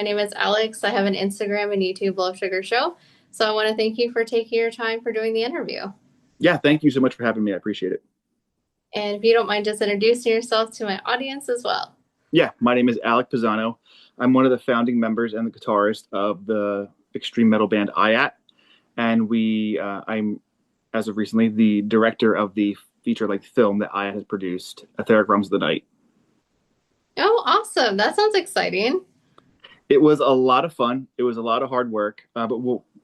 My name is Alex. I have an Instagram and YouTube Love Sugar Show. So I want to thank you for taking your time for doing the interview. Yeah, thank you so much for having me. I appreciate it. And if you don't mind just introducing yourself to my audience as well. Yeah, my name is Alec Pisano. I'm one of the founding members and the guitarist of the extreme metal band IATT, and I'm as of recently the director of the feature-length film that IATT has produced, Etheric Realms of the Night. Oh, awesome. That sounds exciting. It was a lot of fun. It was a lot of hard work, but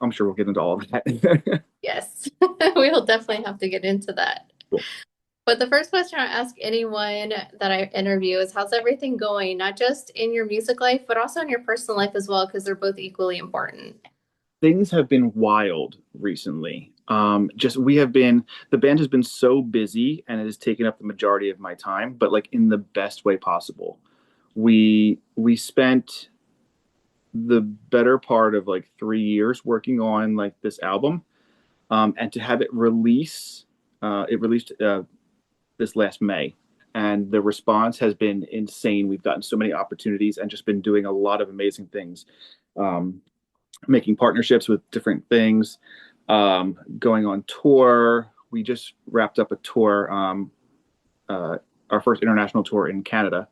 I'm sure we'll get into all of that. Yes, we'll definitely have to get into that. Cool. But the first question I ask anyone that I interview is how's everything going, not just in your music life, but also in your personal life as well, because they're both equally important. Things have been wild recently. Just we have been the band has been so busy and it has taken up the majority of my time, but like in the best way possible. We spent the better part of like 3 years working on like this album, and to have it released this last May, and the response has been insane. We've gotten so many opportunities and just been doing a lot of amazing things. Um, Making partnerships with different things, going on tour. We just wrapped up a tour, our first international tour in Canada,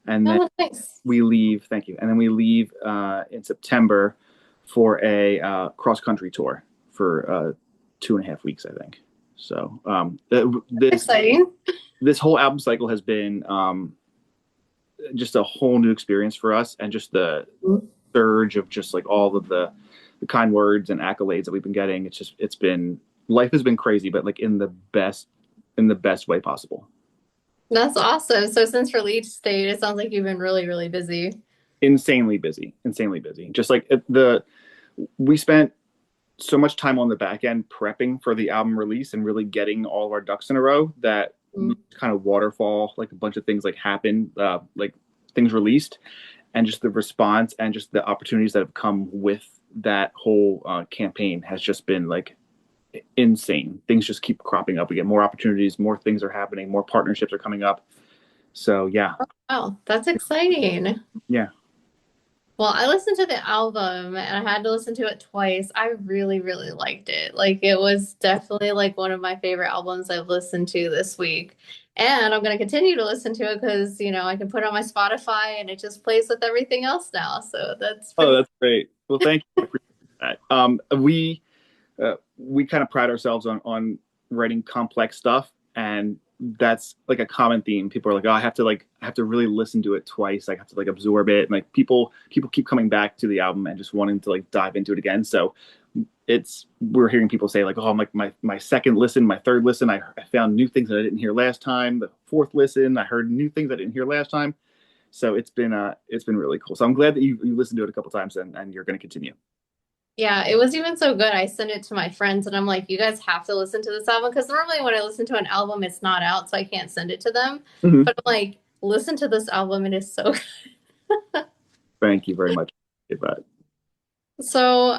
and then Oh, nice. we leave. Thank you. And then we leave in September for a cross country tour for 2.5 weeks, I think. So Exciting. this whole album cycle has been just a whole new experience for us, and just the surge of just like all of the kind words and accolades that we've been getting. It's been life has been crazy, but like in the best way possible. That's awesome. So since release date, it sounds like you've been really, really busy. Insanely busy, insanely busy. Just like the we spent so much time on the back end prepping for the album release and really getting all of our ducks in a row that Mm. kind of waterfall, like a bunch of things like happen, like things released, and just the response and just the opportunities that have come with that whole campaign has just been like insane. Things just keep cropping up. We get more opportunities, more things are happening, more partnerships are coming up. So yeah, Oh, that's exciting. yeah. Well, I listened to the album and I had to listen to it twice. I really, really liked it. Like it was definitely like one of my favorite albums I've listened to this week. And I'm going to continue to listen to it because, I can put it on my Spotify and it just plays with everything else now. So that's Oh, pretty. that's great. Well, thank you. I appreciate that. We kind of pride ourselves on writing complex stuff, and that's like a common theme. People are like, "Oh, I have to really listen to it twice. I have to like absorb it." And like people keep coming back to the album and just wanting to like dive into it again. So we're hearing people say like, "Oh, I'm like my second listen, my third listen, I found new things that I didn't hear last time. The fourth listen, I heard new things I didn't hear last time." So it's been really cool. So I'm glad that you listened to it a couple times, and you're going to continue. Yeah, it was even so good. I sent it to my friends and I'm like, you guys have to listen to this album because normally when I listen to an album, it's not out, so I can't send it to them. Mm-hmm. But I'm like, listen to this album. It is so good. Thank you very much. But So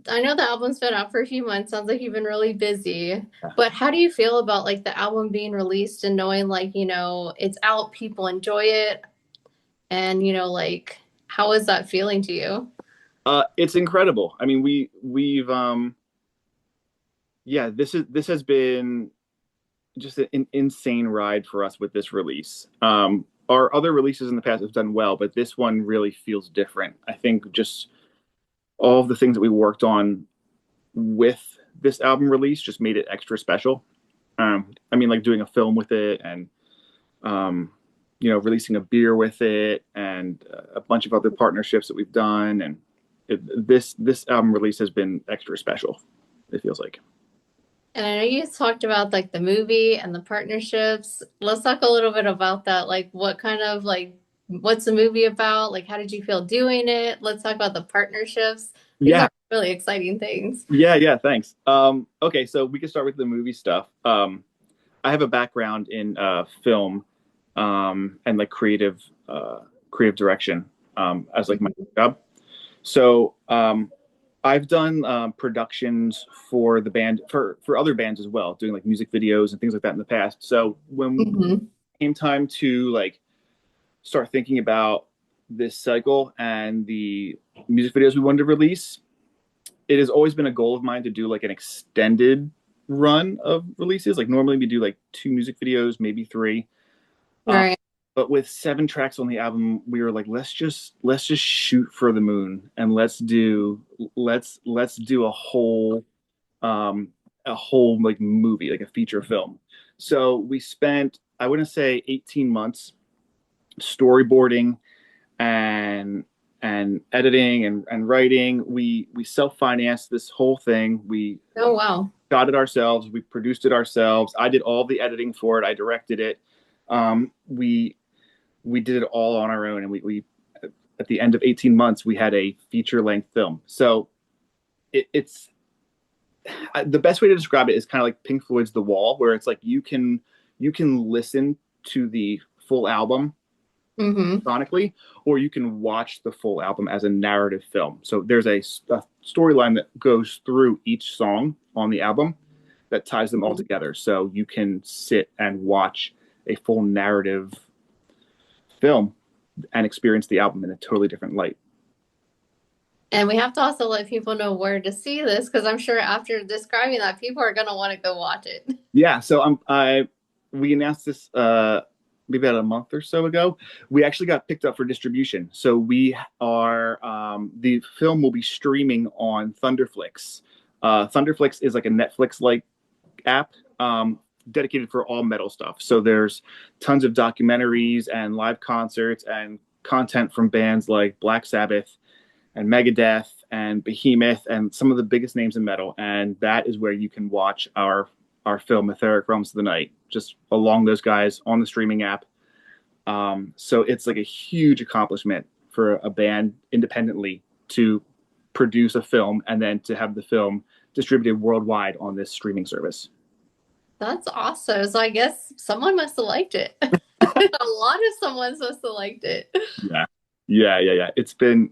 I know the album's been out for a few months. Sounds like you've been really busy. But how do you feel about like the album being released and knowing like, it's out, people enjoy it, and like how is that feeling to you? it's incredible. I mean, we've yeah, this has been just an insane ride for us with this release. Our other releases in the past have done well, but this one really feels different. I think just all of the things that we worked on with this album release just made it extra special. I mean, like doing a film with it, and releasing a beer with it, and a bunch of other partnerships that we've done, and this album release has been extra special. It feels like. And I know you talked about like the movie and the partnerships. Let's talk a little bit about that. Like what kind of like what's the movie about? Like how did you feel doing it? Let's talk about the partnerships. These Yeah, are really exciting things. yeah. Thanks. Okay, so we can start with the movie stuff. I have a background in film, and like creative direction, as like my job. So I've done productions for the band for other bands as well, doing like music videos and things like that in the past. So when Hmm. it came time to like start thinking about this cycle and the music videos we wanted to release, it has always been a goal of mine to do like an extended run of releases. Like normally we do like 2 music videos, maybe 3. Um, Right. but with 7 tracks on the album, we were like, let's just shoot for the moon and let's do um a whole like movie, like a feature film. So we spent, I wouldn't say 18 months storyboarding and editing and writing. We self-financed this whole thing. We Oh, wow. shot it ourselves. We produced it ourselves. I did all the editing for it. I directed it. We did it all on our own, and we at the end of 18 months we had a feature length film. So it's the best way to describe it is kind of like Pink Floyd's The Wall, where it's like you can listen to the full album Mm-hmm. sonically, or you can watch the full album as a narrative film. So there's a storyline that goes through each song on the album that ties them all together. So you can sit and watch a full narrative film and experience the album in a totally different light. And we have to also let people know where to see this because I'm sure after describing that, people are gonna want to go watch it. Yeah, so I we announced this maybe about a month or so ago. We actually got picked up for distribution. So we are the film will be streaming on Thunderflix. Thunderflix is like a Netflix like app dedicated for all metal stuff. So there's tons of documentaries and live concerts and content from bands like Black Sabbath and Megadeth and Behemoth and some of the biggest names in metal. And that is where you can watch our film Etheric Realms of the Night, just along those guys on the streaming app. So it's like a huge accomplishment for a band independently to produce a film and then to have the film distributed worldwide on this streaming service. That's awesome. So I guess someone must have liked it. A lot of someone must have liked it. Yeah, yeah. It's been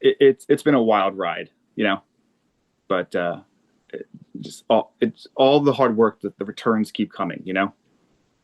a wild ride, but it's all the hard work that the returns keep coming.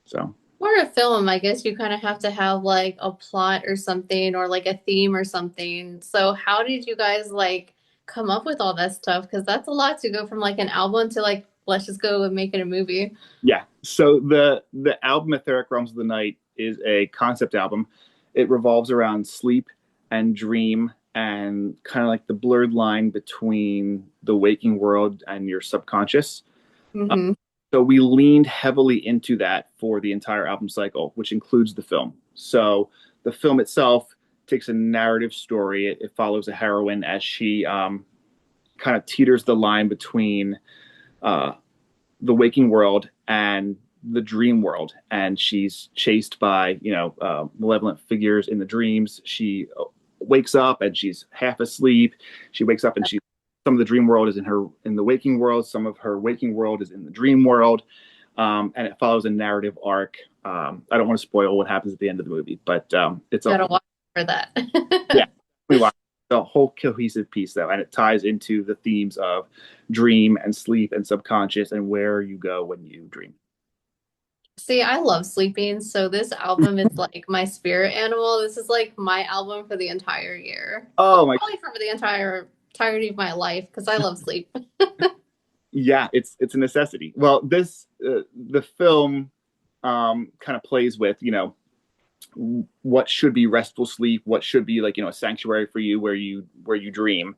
So For a film, I guess you kind of have to have like a plot or something or like a theme or something. So how did you guys like come up with all that stuff? Because that's a lot to go from like an album to like, let's just go and make it a movie. yeah, so the album Etheric Realms of the Night is a concept album. It revolves around sleep and dream and kind of like the blurred line between the waking world and your subconscious. Mm-hmm. So we leaned heavily into that for the entire album cycle, which includes the film. So the film itself takes a narrative story. It follows a heroine as she kind of teeters the line between uh, the waking world and the dream world, and she's chased by malevolent figures in the dreams. She wakes up and she's half asleep. She wakes up and she some of the dream world is in the waking world. Some of her waking world is in the dream world, and it follows a narrative arc. I don't want to spoil what happens at the end of the movie, but it's a Gotta watch for that. yeah, we watch the whole cohesive piece though, and it ties into the themes of dream and sleep and subconscious and where you go when you dream. See, I love sleeping, so this album is like my spirit animal. This is like my album for the entire year. Well, Oh my, probably for the entirety of my life because I love sleep. yeah, it's a necessity. Well, this the film kind of plays with what should be restful sleep, what should be like a sanctuary for you where you dream.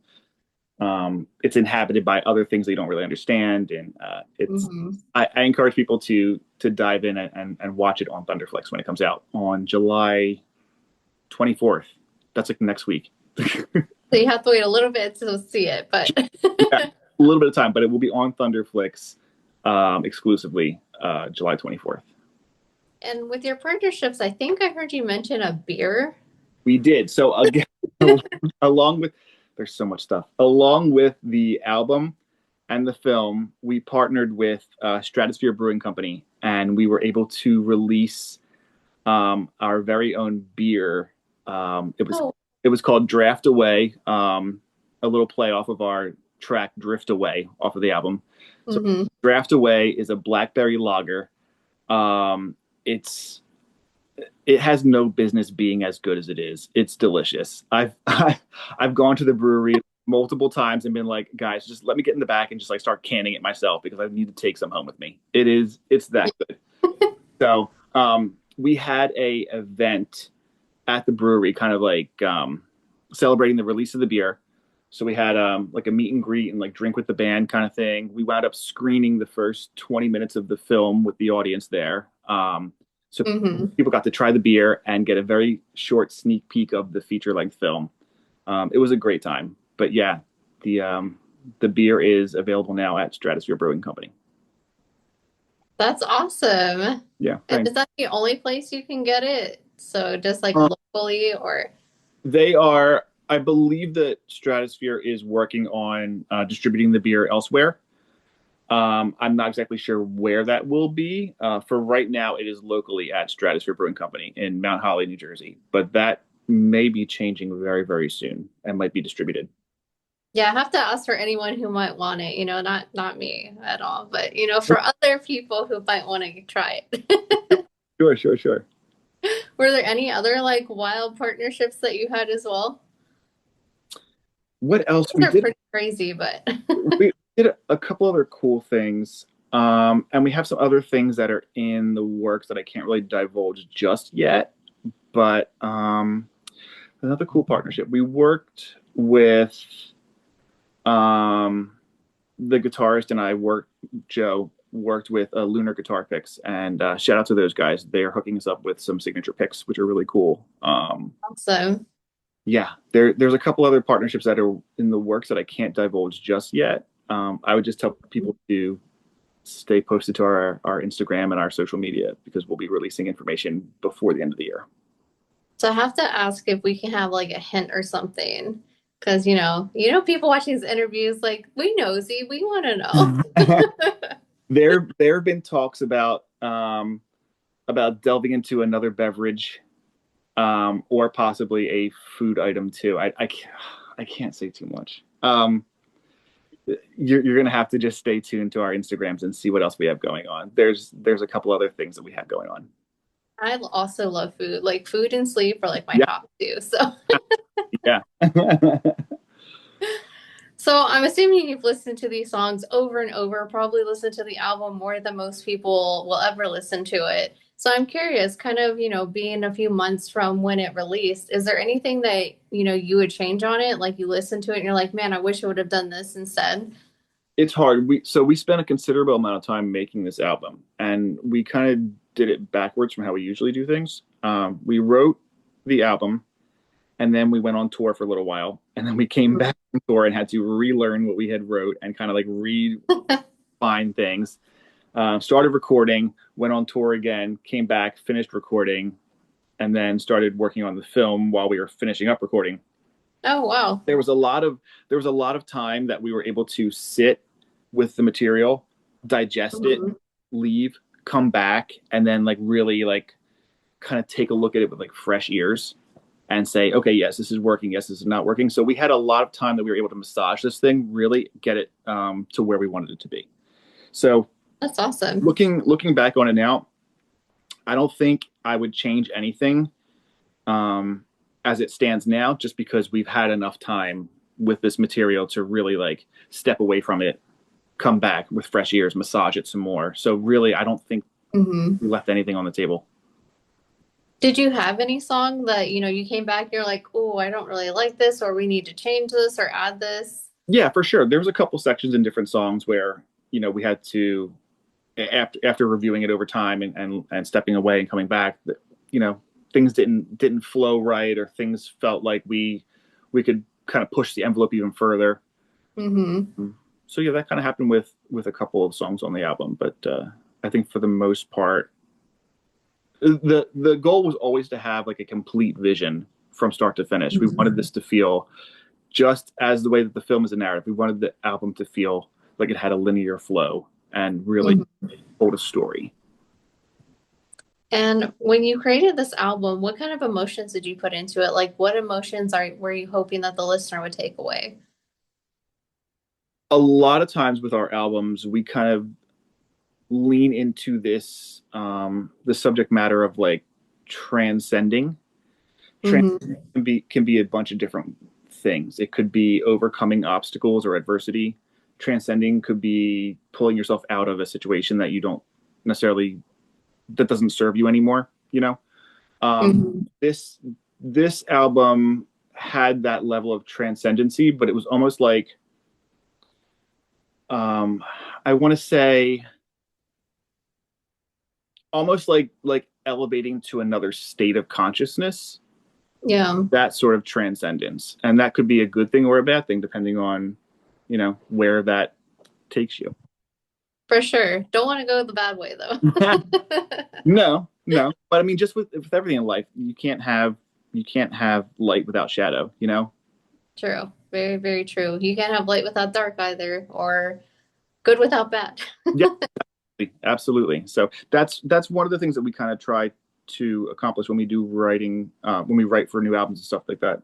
It's inhabited by other things that you don't really understand, and it's Hmm. I encourage people to dive in and watch it on Thunderflix when it comes out on July 24th. That's like next week. So you have to wait a little bit to see it, but Yeah, a little bit of time, but it will be on Thunderflix exclusively July 24th. and with your partnerships, I think I heard you mention a beer. We did. So again, along with there's so much stuff. Along with the album and the film, we partnered with Stratosphere Brewing Company, and we were able to release our very own beer. Oh, It was called Draft Away, a little play off of our track Drift Away off of the album. So hmm. Draft Away is a blackberry lager. It's it has no business being as good as it is. It's delicious. I've gone to the brewery multiple times and been like, guys, just let me get in the back and just like start canning it myself because I need to take some home with me. It's that good. So we had a event at the brewery, kind of like celebrating the release of the beer. So we had like a meet and greet and like drink with the band kind of thing. We wound up screening the first 20 minutes of the film with the audience there. So Hmm. people got to try the beer and get a very short sneak peek of the feature length film. It was a great time. But yeah, the beer is available now at Stratosphere Brewing Company. That's awesome. Yeah, And thanks. is that the only place you can get it? So just like Uh, locally or they are, I believe that Stratosphere is working on distributing the beer elsewhere. I'm not exactly sure where that will be. For right now, it is locally at Stratosphere Brewing Company in Mount Holly, New Jersey, but that may be changing very, very soon and might be distributed. yeah, I have to ask for anyone who might want it, not me at all, but for other people who might want to try it. Sure, sure, sure. Were there any other like wild partnerships that you had as well? What else Those are pretty crazy, but we did a couple other cool things. And we have some other things that are in the works that I can't really divulge just yet. But another cool partnership. We worked with um, the guitarist and I worked, Joe, worked with Lunar Guitar Picks. And shout out to those guys. They are hooking us up with some signature picks, which are really cool. awesome. Yeah, there's a couple other partnerships that are in the works that I can't divulge just yet. I would just tell people to stay posted to our Instagram and our social media because we'll be releasing information before the end of the year. So I have to ask if we can have like a hint or something. Because people watching these interviews, like we nosy, we want to know. There have been talks about delving into another beverage or possibly a food item too. I can't say too much. You're going to have to just stay tuned to our Instagrams and see what else we have going on. There's a couple other things that we have going on. I also love food. Like food and sleep are like my Yeah, top two. So yeah. so I'm assuming you've listened to these songs over and over, probably listened to the album more than most people will ever listen to it. So I'm curious, kind of, being a few months from when it released, is there anything that, you would change on it? Like you listen to it and you're like, man, I wish I would have done this instead. It's hard. We spent a considerable amount of time making this album, and we kind of did it backwards from how we usually do things. We wrote the album, and then we went on tour for a little while, and then we came back on tour and had to relearn what we had wrote and kind of like refine things. Started recording, went on tour again, came back, finished recording, and then started working on the film while we were finishing up recording. Oh, wow. There was a lot of time that we were able to sit with the material, digest it, Mhm. leave, come back, and then like really like kind of take a look at it with like fresh ears and say, okay, yes, this is working. Yes, this is not working. So we had a lot of time that we were able to massage this thing, really get it to where we wanted it to be. So That's awesome. looking back on it now, I don't think I would change anything as it stands now, just because we've had enough time with this material to really like step away from it, come back with fresh ears, massage it some more. So really, I don't think Hmm. we left anything on the table. Did you have any song that, you came back, you're like, oh, I don't really like this, or we need to change this or add this? Yeah, for sure. There was a couple sections in different songs where we had to after reviewing it over time and stepping away and coming back, you know things didn't flow right, or things felt like we could kind of push the envelope even further. Hmm. So yeah, that kind of happened with a couple of songs on the album, but I think for the most part, the goal was always to have like a complete vision from start to finish. We wanted this to feel just as the way that the film is a narrative. We wanted the album to feel like it had a linear flow and really Hmm. told a story. And when you created this album, what kind of emotions did you put into it? Like, what emotions were you hoping that the listener would take away? A lot of times with our albums, we kind of lean into this the subject matter of like transcending. Hmm. Can be a bunch of different things. It could be overcoming obstacles or adversity. Transcending could be pulling yourself out of a situation that you don't necessarily that doesn't serve you anymore. Hmm. This album had that level of transcendency, but it was almost like um, I want to say almost like elevating to another state of consciousness, Yeah, that sort of transcendence. And that could be a good thing or a bad thing depending on where that takes you. for sure. Don't want to go the bad way though. No, but I mean, just with everything in life, you can't have light without shadow. True. Very, very true. You can't have light without dark either, or good without bad. Yeah, absolutely. So that's one of the things that we kind of try to accomplish when we do writing, when we write for new albums and stuff like that,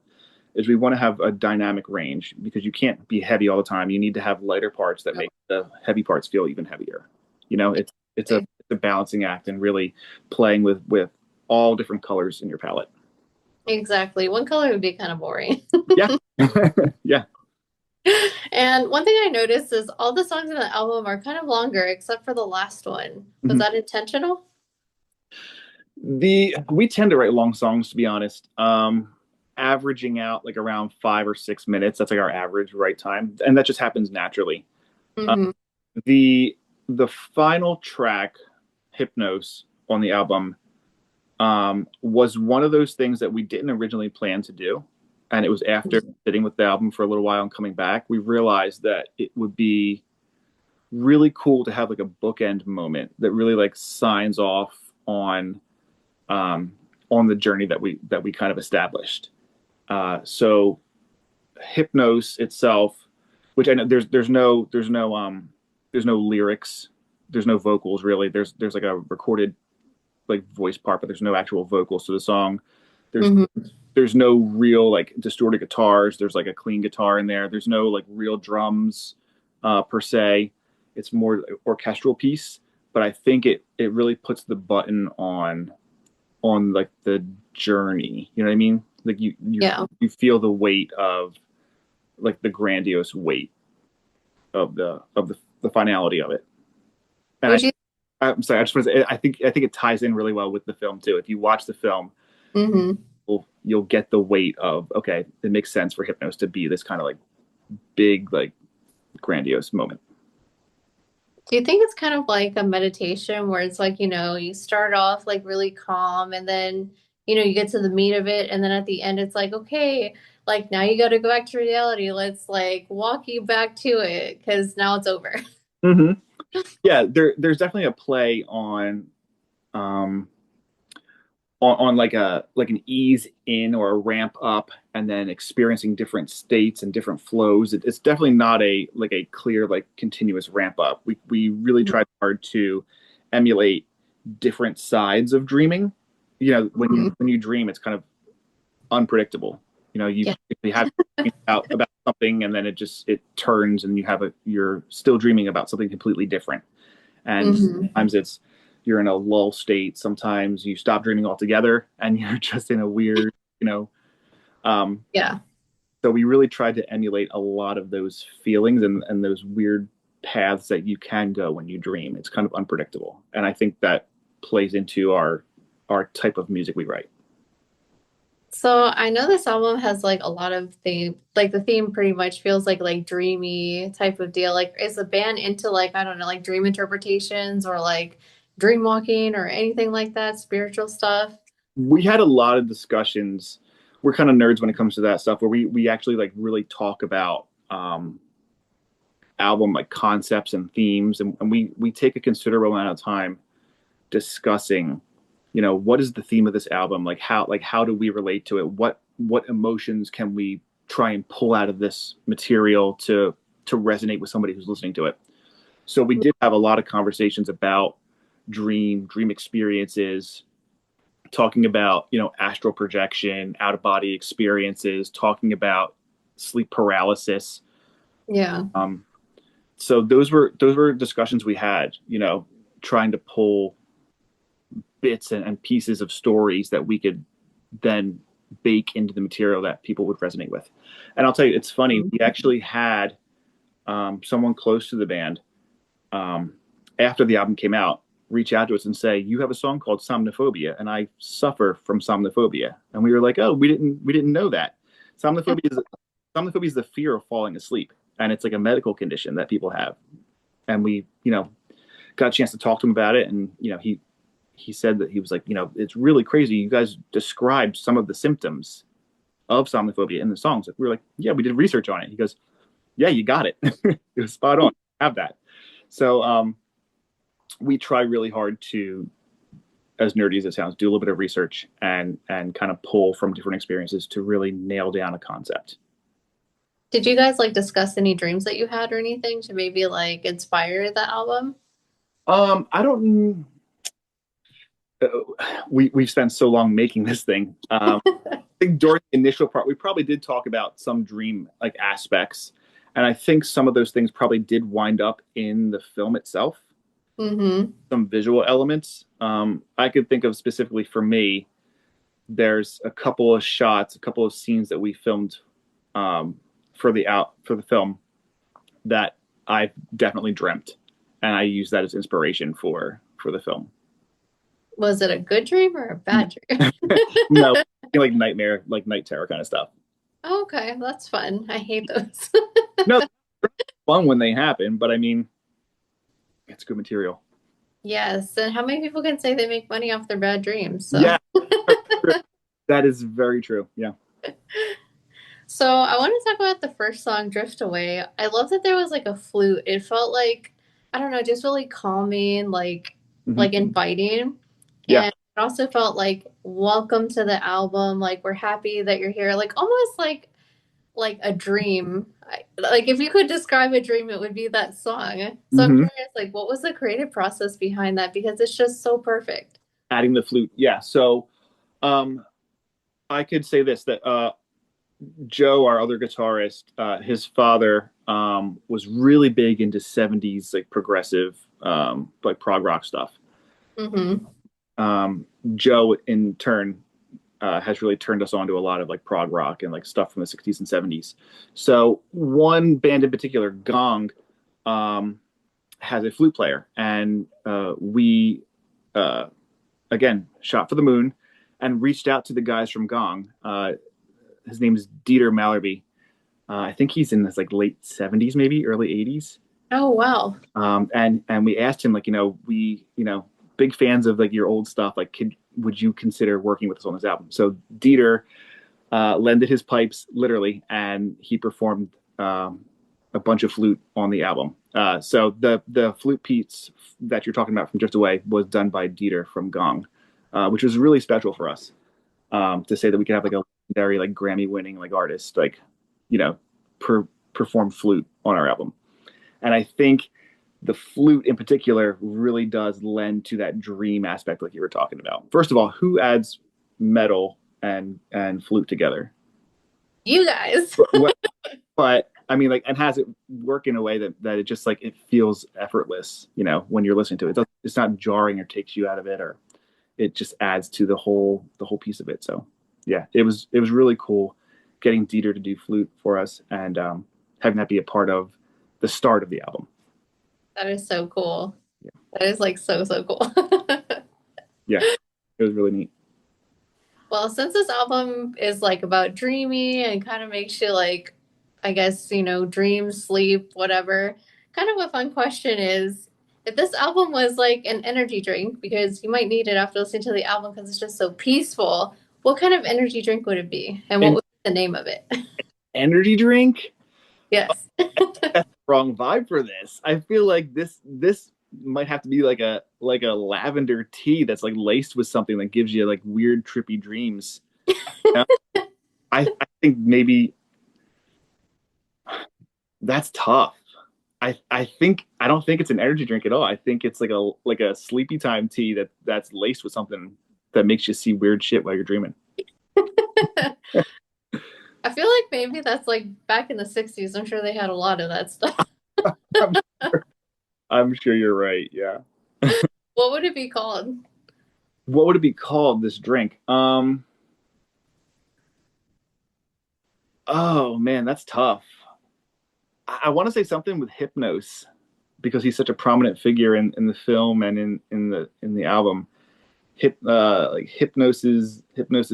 is we want to have a dynamic range because you can't be heavy all the time. You need to have lighter parts that make the heavy parts feel even heavier. It's a balancing act and really playing with all different colors in your palette. Exactly. One color would be kind of boring. Yeah. Yeah. And one thing I noticed is all the songs in the album are kind of longer, except for the last one. Was Mhm. that intentional? We tend to write long songs, to be honest. Averaging out like around 5 or 6 minutes. That's like our average write time, and that just happens naturally. Uh, Hmm. the the final track, Hypnos, on the album, was one of those things that we didn't originally plan to do, and it was after sitting with the album for a little while and coming back, we realized that it would be really cool to have like a bookend moment that really like signs off um, on the journey that we kind of established. So Hypnos itself, which I know there's no lyrics, there's no vocals really. There's like a recorded like voice part, but there's no actual vocals to the song. There's Hmm. there's no real like distorted guitars. There's like a clean guitar in there. There's no like real drums per se. It's more like orchestral piece, but I think it really puts the button on like the journey. You know what I mean? Like Yeah. you feel the weight of like the grandiose weight of the finality of it. And Would you? I'm sorry, I just want to say I think it ties in really well with the film too. If you watch the film, Hmm. you'll get the weight of okay, it makes sense for Hypnos to be this kind of like big like grandiose moment. Do you think it's kind of like a meditation where it's like, you start off like really calm and then, you get to the meat of it. And then at the end, it's like, okay, like now you got to go back to reality. Let's like walk you back to it because now it's over. Mm-hmm. Yeah, there's definitely a play um on like an ease in or a ramp up and then experiencing different states and different flows. It's definitely not a like a clear like continuous ramp up. We really tried hard to emulate different sides of dreaming. Mhm. When you dream, it's kind of unpredictable. You Yeah. have about something and then it turns and you're still dreaming about something completely different. And Hmm. sometimes you're in a lull state. Sometimes you stop dreaming altogether and you're just in a weird, you know. Um, Yeah. so we really tried to emulate a lot of those feelings and those weird paths that you can go when you dream. It's kind of unpredictable, and I think that plays into our type of music we write. So I know this album has like a lot of theme, like the theme pretty much feels like dreamy type of deal. Like is the band into like, I don't know, like dream interpretations or like dream walking or anything like that, spiritual stuff? We had a lot of discussions. We're kind of nerds when it comes to that stuff, where we actually like really talk about album like concepts and themes, and we take a considerable amount of time discussing what is the theme of this album, like how do we relate to it, what emotions can we try and pull out of this material to resonate with somebody who's listening to it. So we did have a lot of conversations about dream experiences, talking about astral projection, out of body experiences, talking about sleep paralysis. Yeah. um, so those were discussions we had, trying to pull bits and pieces of stories that we could then bake into the material that people would resonate with. And I'll tell you, it's funny. We actually had someone close to the band um, after the album came out reach out to us and say, "You have a song called Somnophobia, and I suffer from somnophobia." And we were like, "Oh, we didn't know that. Somnophobia is somnophobia is the fear of falling asleep, and it's like a medical condition that people have." And we, got a chance to talk to him about it, and he said that he was like, it's really crazy. You guys described some of the symptoms of somnophobia in the songs. We were like, yeah, we did research on it. He goes, yeah, you got it. It was spot on. Have that. So we try really hard to, as nerdy as it sounds, do a little bit of research and kind of pull from different experiences to really nail down a concept. Did you guys like discuss any dreams that you had or anything to maybe like inspire the album? I don't. We've spent so long making this thing. I think during the initial part, we probably did talk about some dream like aspects, and I think some of those things probably did wind up in the film itself. Mm-hmm. Some visual elements. I could think of specifically for me. There's a couple of shots, a couple of scenes that we filmed for the film that I've definitely dreamt, and I use that as inspiration for the film. Was it a good dream or a bad dream? No, like nightmare, like night terror kind of stuff. Okay, that's fun. I hate those. No, fun when they happen, but I mean, it's good material. Yes, and how many people can say they make money off their bad dreams? So, Yeah, that is very true. Yeah. so I want to talk about the first song, Drift Away. I love that there was like a flute. It felt like, I don't know, just really calming, Hmm. like inviting. Yeah. And it also felt like welcome to the album. Like we're happy that you're here. Like almost like a dream. Like if you could describe a dream, it would be that song. So I'm Hmm. curious, like what was the creative process behind that? Because it's just so perfect. Adding the flute. Yeah. So, um, I could say this that Joe, our other guitarist, his father was really big into '70s like progressive, like prog rock stuff. Mm-hmm. Joe, in turn, has really turned us on to a lot of like prog rock and like stuff from the '60s and '70s. So one band in particular, Gong, um, has a flute player, and we uh, again shot for the moon and reached out to the guys from Gong. His name is Dieter Mallerby. I think he's in his like late '70s, maybe early '80s. Oh wow. And we asked him like, we big fans of like your old stuff. Like, would you consider working with us on this album? So Dieter lended his pipes literally, and he performed a bunch of flute on the album. So the flute piece that you're talking about from Drift Away was done by Dieter from Gong, which was really special for us to say that we could have like a legendary like Grammy winning like artist like you know perform flute on our album. And I think the flute in particular really does lend to that dream aspect like you were talking about. First of all, who adds metal and flute together? You guys. What, but I mean, like, and has it work in a way that it just like it feels effortless, when you're listening to it. It's not jarring or takes you out of it, or it just adds to the whole piece of it. So yeah, it was really cool getting Dieter to do flute for us and having that be a part of the start of the album. That is so cool. Yeah, That is like so, so cool. yeah, it was really neat. Well, since this album is like about dreamy and kind of makes you like, I guess, dream, sleep, whatever, kind of a fun question is if this album was like an energy drink, because you might need it after listening to the album because it's just so peaceful, what kind of energy drink would it be? And what An would be the name of it? energy drink? Yes. That's the wrong vibe for this. I feel like this might have to be like a lavender tea that's like laced with something that gives you like weird trippy dreams. You know? I think maybe that's tough. I don't think it's an energy drink at all. I think it's like a sleepy time tea that's laced with something that makes you see weird shit while you're dreaming. I feel like maybe that's like back in the 60s. I'm sure they had a lot of that stuff. I'm sure you're right. Yeah. What would it be called? What would it be called, this drink? Oh man, that's tough. I want to say something with Hypnos because he's such a prominent figure in the film and in the album. Like Hypnosis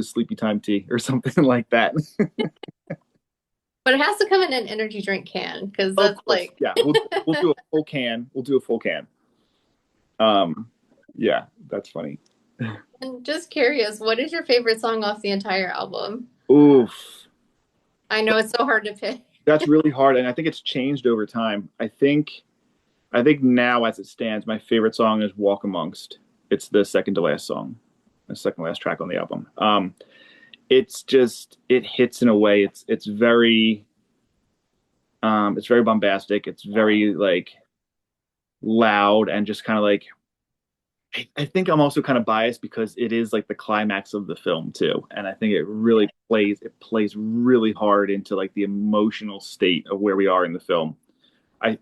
Sleepy Time Tea or something like that. But it has to come in an energy drink can because Of that's course, like. yeah. We'll do a full can. We'll do a full can. Um, yeah, that's funny. And just curious, what is your favorite song off the entire album? Oof, I know it's so hard to pick. that's really hard, and I think it's changed over time. I think now, as it stands, my favorite song is "Walk Amongst." It's the second to last song, the second to last track on the album. It's just it hits in a way. It's very bombastic. It's very like loud and just kind of like I think I'm also kind of biased because it is like the climax of the film too, and I think it plays really hard into like the emotional state of where we are in the film. I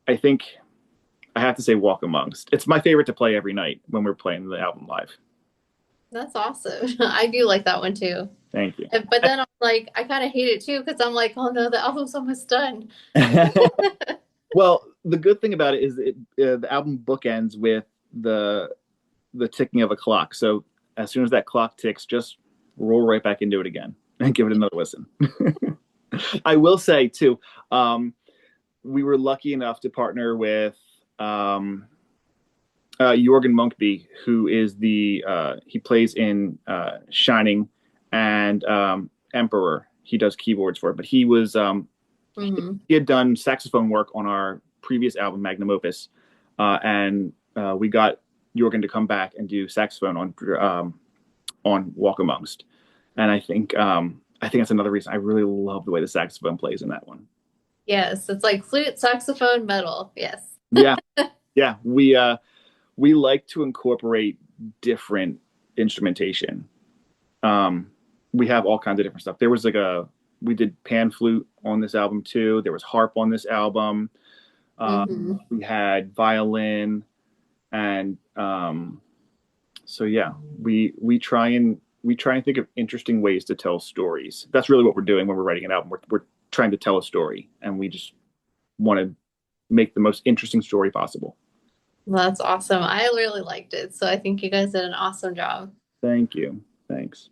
I think I have to say Walk Amongst. It's my favorite to play every night when we're playing the album live. That's awesome. I do like that one too. Thank you. But then I'm like, I kind of hate it too because I'm like, oh no, the album's almost done. Well, the good thing about it is the album bookends with the the ticking of a clock. So as soon as that clock ticks, just roll right back into it again and give it another listen. I will say too, um, we were lucky enough to partner with um, Jorgen Munkby, who is he plays in Shining and Emperor. He does keyboards for it, but Hmm. he had done saxophone work on our previous album, Magnum Opus, and we got Jorgen to come back and do saxophone on Walk Amongst, and I think that's another reason I really love the way the saxophone plays in that one. Yes, it's like flute, saxophone, metal. Yes. Yeah, yeah, we like to incorporate different instrumentation. Um, we have all kinds of different stuff. There was like we did pan flute on this album too. There was harp on this album. Hmm. We had violin, and so yeah, we try and think of interesting ways to tell stories. That's really what we're doing when we're writing an album. We're trying to tell a story, and we just want to make the most interesting story possible. That's awesome. I really liked it. So I think you guys did an awesome job. Thank you. Thanks.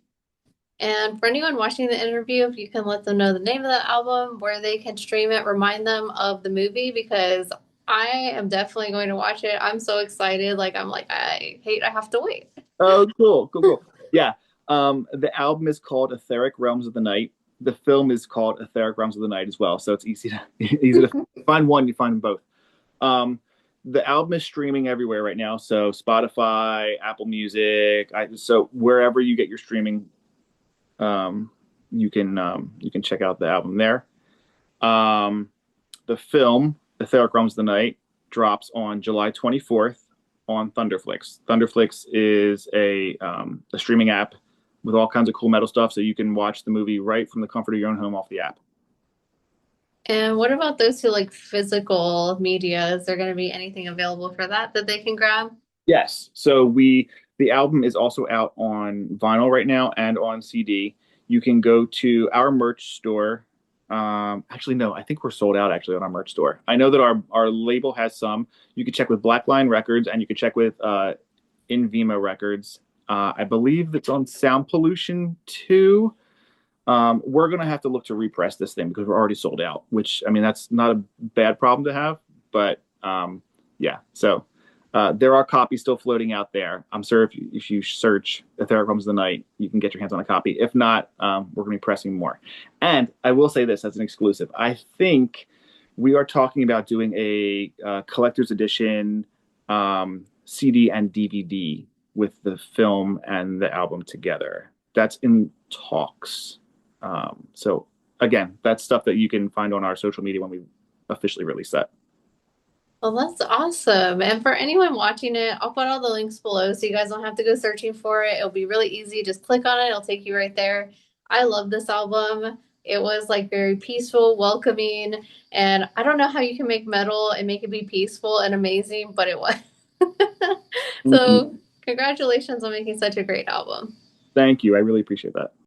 And for anyone watching the interview, if you can let them know the name of the album, where they can stream it, remind them of the movie because I am definitely going to watch it. I'm so excited. I'm like, I hate I have to wait. Oh, cool, cool, cool. Yeah. The album is called Etheric Realms of the Night. The film is called Etheric Realms of the Night as well. So it's easy to easy to find one, you find them both. Um, the album is streaming everywhere right now. So Spotify, Apple Music, so wherever you get your streaming, um, you can check out the album there. Um, the film, Etheric Realms of the Night, drops on July 24th on Thunderflix. Thunderflix is a streaming app with all kinds of cool metal stuff, so you can watch the movie right from the comfort of your own home off the app. And what about those who like physical media? Is there going to be anything available for that that they can grab? Yes. So the album is also out on vinyl right now and on CD. You can go to our merch store. Actually, no, I think we're sold out actually on our merch store. I know that our label has some. You can check with Black Line Records and you can check with In Vimo Records. I believe it's on Sound Pollution too. We're gonna have to look to repress this thing because we're already sold out. Which I mean, that's not a bad problem to have, but yeah. So there are copies still floating out there. I'm sure if you search "Etheric Realms of the Night," you can get your hands on a copy. If not, we're going to be pressing more. And I will say this as an exclusive: I think we are talking about doing a collector's edition CD and DVD with the film and the album together. That's in talks. So again, that's stuff that you can find on our social media when we officially release that. Well, that's awesome. And for anyone watching it, I'll put all the links below so you guys don't have to go searching for it. It'll be really easy. Just click on it, it'll take you right there. I love this album. It was like very peaceful, welcoming, and I don't know how you can make metal and make it be peaceful and amazing, but it was. Mhm. So, Congratulations on making such a great album. Thank you. I really appreciate that.